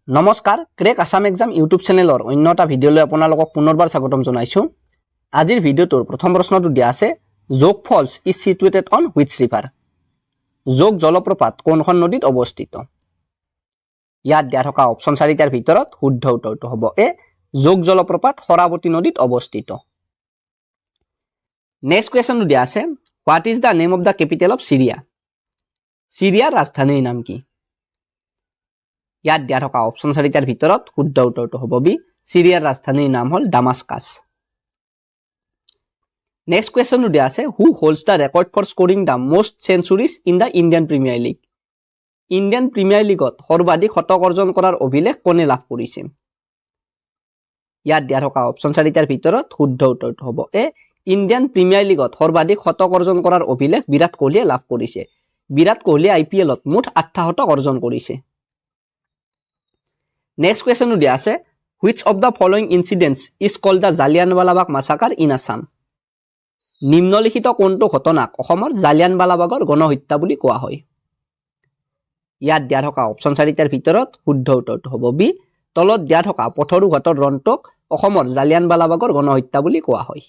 নমস্কাৰ crack Assam exam YouTube চেনেলৰ অন্য এটা ভিডিঅ'লৈ আপোনালোকক পুনৰবাৰ স্বাগতম জনাইছো। আজিৰ ভিডিঅ'টোৰ প্ৰথম প্ৰশ্নটো দিয়া আছে যোগ ফলছ ইজ সিটুৱেটেড অন হুইচ ৰিভাৰ। যোগ জলপ্ৰপাত কোনখন নদীত অৱস্থিত? ইয়াত দিয়া থকা অপচন 4টাৰ ভিতৰত শুদ্ধ উত্তৰটো হ'ব এ যোগ জলপ্ৰপাত শৰাৱতী নদীত অৱস্থিত। নেক্সট কুৱেশ্যনটো দিয়া আছে what is the name of the capital of Syria? সিৰিয়াৰ ৰাজধানীৰ নাম কি? ইয়াত দিয়া থকা অপচন 4টাৰ ভিতৰত শুদ্ধ উত্তৰটো হ'ব বি সিৰিয়াৰ ৰাজধানীৰ নাম হ'ল ডামাস্কাছ। নেক্সট কুৱেশ্যনটো দিয়া আছে who holds the record for scoring the most centuries in the Indian Premier League? Indian Premier লীগত সৰ্বাধিক শতক অৰ্জন কৰাৰ অভিলেখ কোনে লাভ কৰিছে? ইয়াত দিয়া থকা অপচন 4টাৰ ভিতৰত শুদ্ধ উত্তৰটো হ'ব এ ইণ্ডিয়ান প্ৰিমিয়াৰ লীগত সৰ্বাধিক শতক অৰ্জন কৰাৰ অভিলেখ বিৰাট কোহলীয়ে লাভ কৰিছে। বিৰাট কোহলীয়ে IPLত মুঠ 8টা শতক অৰ্জন কৰিছে। নেক্সট কুৱেশ্যনটো দিয়া আছে which of the following incidents is called the Jallianwala Bagh massacre in Assam? নিম্নলিখিত কোনটো ঘটনাক অসমৰ জালিয়ানৱালাবাগৰ গণহত্যা বুলি কোৱা হয়? ইয়াত দিয়া থকা অপচন 4টাৰ ভিতৰত শুদ্ধ উত্তৰটো হ'ব বি তলত দিয়া থকা পথৰু ঘাটৰ ৰণটোক অসমৰ জালিয়ানৱালাবাগৰ গণহত্যা বুলি কোৱা হয়।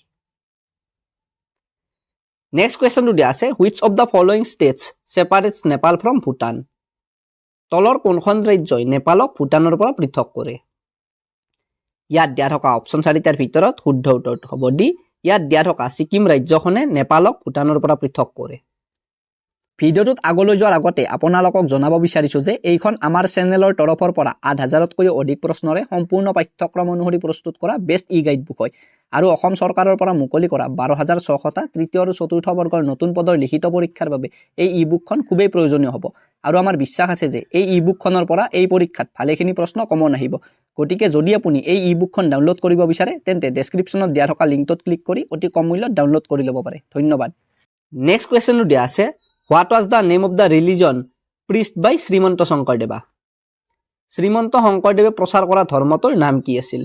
নেক্সট কুৱেশ্যনটো দিয়া আছে which of the following states separates Nepal from Bhutan? তলৰ কোনখন ৰাজ্যই নেপালক ভূটানৰ পৰা পৃথক কৰে? ইয়াত দিয়া থকা অপচন 4টাৰ ভিতৰত শুদ্ধ উত্তৰটো হ'ব ডি ইয়াত দিয়া থকা ছিকিম ৰাজ্যখনে নেপালক ভূটানৰ পৰা পৃথক কৰে। ভিডিঅ'টোত আগলৈ যোৱাৰ আগতে আপোনালোকক জনাব বিচাৰিছো যে এইখন আমাৰ চেনেলৰ তৰফৰ পৰা 8000তকৈও অধিক প্ৰশ্নৰে সম্পূৰ্ণ পাঠ্যক্ৰম অনুসৰি প্ৰস্তুত কৰা বেষ্ট ই গাইড বুক হয় আৰু অসম চৰকাৰৰ পৰা মুকলি কৰা 12600টা তৃতীয় আৰু চতুৰ্থ বৰ্গৰ নতুন পদৰ লিখিত পৰীক্ষাৰ বাবে এই ই বুকখন খুবেই প্ৰয়োজনীয় হ'ব আৰু আমাৰ বিশ্বাস আছে যে এই ই বুকখনৰ পৰা এই পৰীক্ষাত ভালেখিনি প্ৰশ্ন কমন আহিব। গতিকে যদি আপুনি এই ই বুকখন ডাউনলোড কৰিব বিচাৰে তেন্তে ডেছক্ৰিপশ্যনত দিয়া থকা লিংকটোত ক্লিক কৰি অতি কম মূল্যত ডাউনলোড কৰি ল'ব পাৰে। ধন্যবাদ। নেক্সট কুৱেশ্যনটো দিয়া আছে what was the name of the religion preached by Srimanta Sankardeva? Srimanta শংকৰদেৱে প্ৰচাৰ কৰা ধৰ্মটোৰ নাম কি আছিল?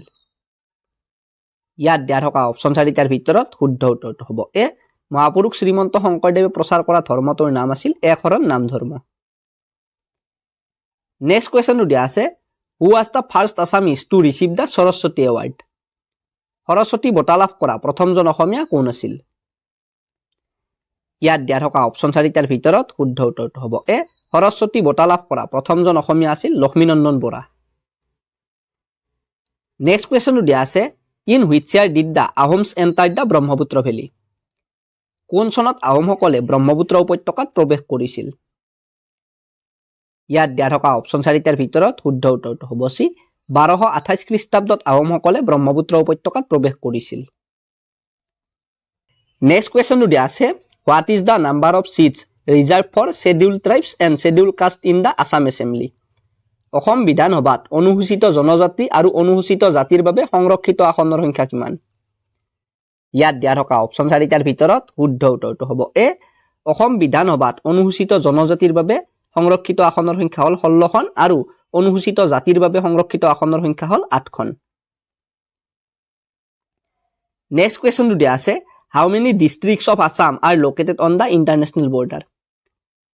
ইয়াত দিয়া থকা অপচন 4টাৰ ভিতৰত শুদ্ধ উত্তৰটো হ'ব এ মহাপুৰুষ শ্ৰীমন্ত শংকৰদেৱে প্ৰচাৰ কৰা ধৰ্মটোৰ নাম আছিল একশৰণ নাম ধৰ্ম। নেক্সট কুৱেশ্যনটো দিয়া আছে who was the first Assamese to receive the Saraswati award? Saraswati বঁটা লাভ কৰা প্ৰথমজন অসমীয়া কোন আছিল? ইয়াত দিয়া থকা অপচন 4টাৰ ভিতৰত শুদ্ধ উত্তৰটো হ'ব এ সৰস্বতী বঁটা লাভ কৰা প্ৰথমজন অসমীয়া আছিল লক্ষ্মীনন্দন বৰা। নেক্সট কুৱেশ্যনটো দিয়া আছে in which year did the Ahoms enter the Brahmaputra valley? কোন চনত আহোমসকলে ব্ৰহ্মপুত্ৰ উপত্যকাত প্ৰৱেশ কৰিছিল? ইয়াত দিয়া থকা অপচন 4টাৰ ভিতৰত শুদ্ধ উত্তৰটো হ'ব চি 1228 খ্ৰীষ্টাব্দত আহোমসকলে ব্ৰহ্মপুত্ৰ উপত্যকাত প্ৰৱেশ কৰিছিল। নেক্সট কুৱেশ্যনটো দিয়া আছে what is the number of seats reserved for scheduled tribes and scheduled caste in the Assam assembly? Assam বিধানসভাত অনুসূচিত জনজাতি আৰু অনুসূচিত জাতিৰ বাবে সংৰক্ষিত আসনৰ সংখ্যা কিমান? ইয়াত দিয়া থকা অপচন 4টাৰ ভিতৰত শুদ্ধ উত্তৰটো হ'ব এ অসম বিধানসভাত অনুসূচিত জনজাতিৰ বাবে সংৰক্ষিত আসনৰ সংখ্যা হ'ল 16খন আৰু অনুসূচিত জাতিৰ বাবে সংৰক্ষিত আসনৰ সংখ্যা হ'ল 8খন। নেক্সট কুৱেশ্যনটো দিয়া আছে how many districts of Assam are located on the international border?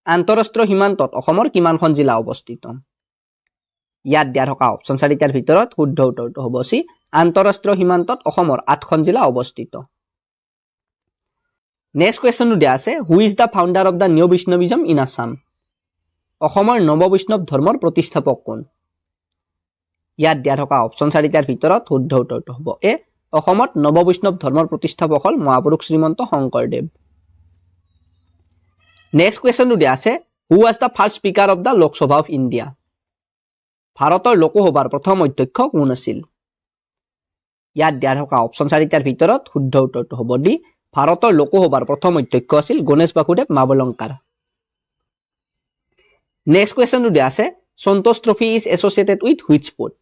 আন্তঃৰাষ্ট্ৰীয় সীমান্তত অসমৰ কিমানখন জিলা অৱস্থিত? ইয়াত দিয়া থকা অপচন 4টাৰ ভিতৰত শুদ্ধ উত্তৰটো হ'ব চি আন্তঃৰাষ্ট্ৰীয় সীমান্তত অসমৰ 8খন জিলা অৱস্থিত। নেক্সট কুৱেশ্যনটো দিয়া আছে who is the founder of the new Vaishnavism in Assam? অসমৰ নৱ বৈষ্ণৱ ধৰ্মৰ প্ৰতিষ্ঠাপক কোন? ইয়াত দিয়া থকা অপচন 4টাৰ ভিতৰত শুদ্ধ উত্তৰটো হ'ব এ অসমত নৱ বৈষ্ণৱ ধৰ্মৰ প্ৰতিষ্ঠাপক হ'ল মহাপুৰুষ শ্ৰীমন্ত শংকৰদেৱ। নেক্সট কুৱেশ্যনটো দিয়া আছে who was the first speaker of the Lok Sabha of India? ভাৰতৰ লোকসভাৰ প্ৰথম অধ্যক্ষ কোন আছিল? ইয়াত দিয়া থকা অপচন 4টাৰ ভিতৰত শুদ্ধ উত্তৰটো হ'ব ডি ভাৰতৰ লোকসভাৰ প্ৰথম অধ্যক্ষ আছিল গণেশ বাসুদেৱ মাভলংকাৰ। নেক্সট কুৱেশ্যনটো দিয়া আছে Santosh trophy is associated with which sport?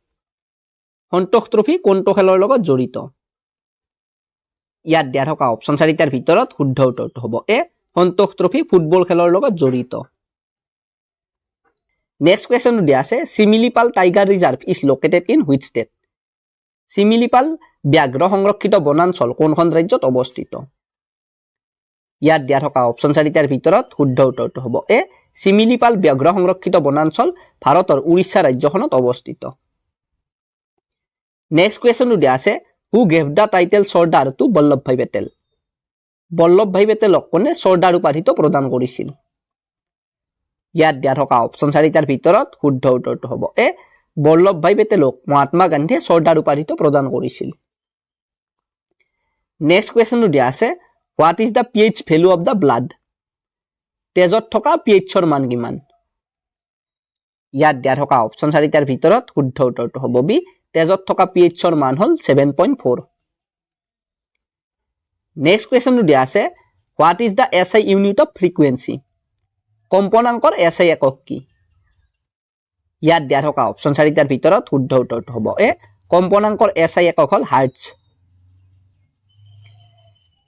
Santosh trophy কোনটো খেলৰ লগত জড়িত? ইয়াত দিয়া থকা অপচন 4টাৰ ভিতৰত শুদ্ধ উত্তৰটো হ'ব এ সন্তোষ ট্ৰফি ফুটবল খেলৰ লগত জড়িত। নেক্সট কুৱেশ্যনটো দিয়া আছে Similipal tiger reserve is located in which state? Similipal ব্যাঘ্ৰ সংৰক্ষিত বনাঞ্চল কোনখন ৰাজ্যত অৱস্থিত? ইয়াত দিয়া থকা অপচন 4টাৰ ভিতৰত শুদ্ধ উত্তৰটো হ'ব এ চিমিলিপাল ব্যাঘ্ৰ সংৰক্ষিত বনাঞ্চল ভাৰতৰ উৰিষ্যা ৰাজ্যখনত অৱস্থিত। নেক্সট কুৱেশ্যনটো দিয়া আছে who gave the title Sardar to Vallabhbhai Patel Vallabhbhai পেটেলক কোনে চৰ্দাৰ উপাধিটো প্ৰদান কৰিছিল ইয়াত দিয়া থকা অপশ্যন 4টাৰ ভিতৰত শুদ্ধ উত্তৰটো হ'ব এ বল্লভভাই পেটেলক মহাত্মা গান্ধীয়ে চৰ্দাৰ উপাধিটো প্ৰদান কৰিছিল নেক্সট কুৱেশ্যনটো দিয়া আছে what is the pH value of the blood তেজত থকা pHৰ মান কিমান ইয়াত দিয়া থকা অপশ্যন 4টাৰ ভিতৰত শুদ্ধ উত্তৰটো হ'ব বি তেজত থকা pHৰ মান হ'ল 7.4 নেক্সট কুৱেশ্যনটো দিয়া আছে what is the SI unit of frequency কম্পনাংকৰ SI একক কি ইয়াত দিয়া থকা অপশ্যন 4টাৰ ভিতৰত শুদ্ধ উত্তৰটো হ'ব এ কম্পনাংকৰ SI একক হ'ল হাৰ্টজ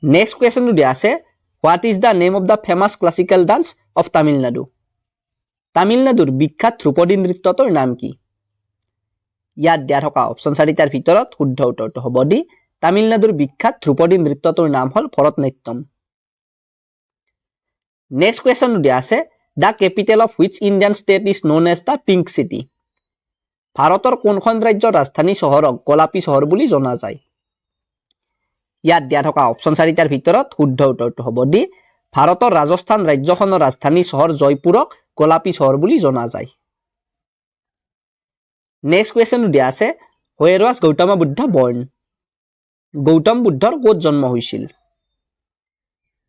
নেক্সট কুৱেশ্যনটো দিয়া আছে what is the name of the famous classical dance of Tamil Nadu তামিলনাডুৰ বিখ্যাত ধ্ৰুপদী নৃত্যটোৰ নাম কি ইয়াত দিয়া থকা অপশ্যন 4টাৰ ভিতৰত শুদ্ধ উত্তৰটো হ'ব ডি তামিলনাডুৰ বিখ্যাত ধ্ৰুপদী নৃত্যটোৰ নাম হ'ল ভৰতনাট্যম নেক্সট কুৱেশ্যনটো দিয়া আছে the capital of which Indian state is known as the pink city ভাৰতৰ কোনখন ৰাজ্যৰ ৰাজধানী চহৰক গোলাপী চহৰ বুলি জনা যায় ইয়াত দিয়া থকা অপশ্যন 4টাৰ ভিতৰত শুদ্ধ উত্তৰটো হ'ব ডি ভাৰতৰ ৰাজস্থান ৰাজ্যখনৰ ৰাজধানী চহৰ জয়পুৰক গোলাপী চহৰ বুলি জনা যায় নেক্সট কুৱেশ্যনটো দিয়া আছে হোৱেৰ ৱাজ গৌতম বুদ্ধ বৰ্ণ গৌতম বুদ্ধৰ ক'ত জন্ম হৈছিল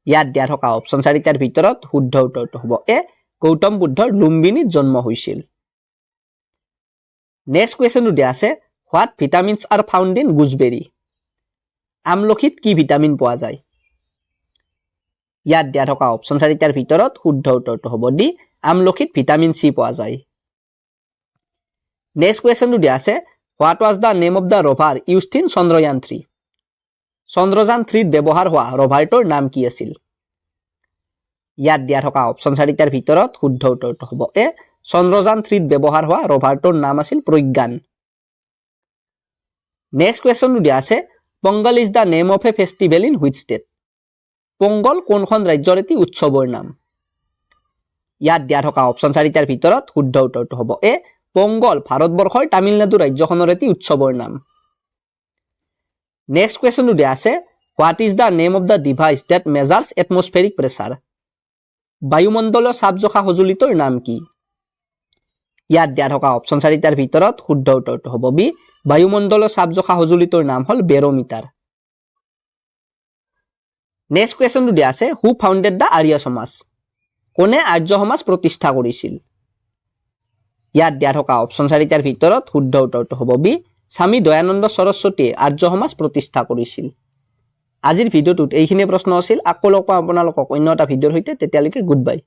ইয়াত দিয়া থকা অপশ্যন 4টাৰ ভিতৰত শুদ্ধ উত্তৰটো হ'ব এ গৌতম বুদ্ধৰ লুম্বিনীত জন্ম হৈছিল নেক্সট কুৱেশ্যনটো দিয়া আছে what vitamins are found in gooseberry আমলখিত কি ভিটামিন পোৱা যায় ইয়াত দিয়া থকা অপশ্যন 4টাৰ ভিতৰত শুদ্ধ উত্তৰটো হ'ব ডি আমলখিত ভিটামিন চি পোৱা যায় নেক্সট কুৱেশ্যনটো দিয়া আছে what was the name of the rover used in Chandrayaan 3 Chandrayaan 3ত ব্যৱহাৰ হোৱা ৰভাৰটোৰ নাম কি আছিল ইয়াত দিয়া থকা অপশ্যন 4টাৰ ভিতৰত শুদ্ধ উত্তৰটো হ'ব এ চন্দ্ৰযান 3ত ব্যৱহাৰ হোৱা ৰভাৰটোৰ নাম আছিল প্ৰজ্ঞান নেক্সট কুৱেশ্যনটো দিয়া আছে Pongal is the name of A festival in which state Pongal কোনখন ৰাজ্যৰ এটি উৎসৱৰ নাম ইয়াত দিয়া থকা অপশ্যন 4টাৰ ভিতৰত শুদ্ধ উত্তৰটো হ'ব এ পংগল ভাৰতবৰ্ষৰ তামিলনাডু ৰাজ্যখনৰ এটি উৎসৱৰ নাম নেক্সট কুৱেশ্যনটো দিয়া আছে what is the name of the device that measures atmospheric pressure বায়ুমণ্ডলীয় চাপ জোখা সঁজুলিটোৰ নাম কি ইয়াত দিয়া থকা অপশ্যন 4টাৰ ভিতৰত শুদ্ধ উত্তৰটো হ'ব বি বায়ুমণ্ডলীয় চাপ জোখা সঁজুলিটোৰ নাম হ'ল বেৰোমিটাৰ নেক্সট কুৱেশ্যনটো দিয়া আছে হু ফাউণ্ডেড দ্য আৰ্য সমাজ কোনে আৰ্য সমাজ প্ৰতিষ্ঠা কৰিছিল ইয়াত দিয়া থকা অপশ্যন 4টাৰ ভিতৰত শুদ্ধ উত্তৰটো হ'ব বি স্বামী দয়ানন্দ সৰস্বতীয়ে আৰ্য সমাজ প্ৰতিষ্ঠা কৰিছিল আজিৰ ভিডিঅ'টোত এইখিনি প্ৰশ্ন আছিল আকৌ লগ পাম আপোনালোকক অন্য এটা ভিডিঅ'ৰ সৈতে তেতিয়ালৈকে গুড বাই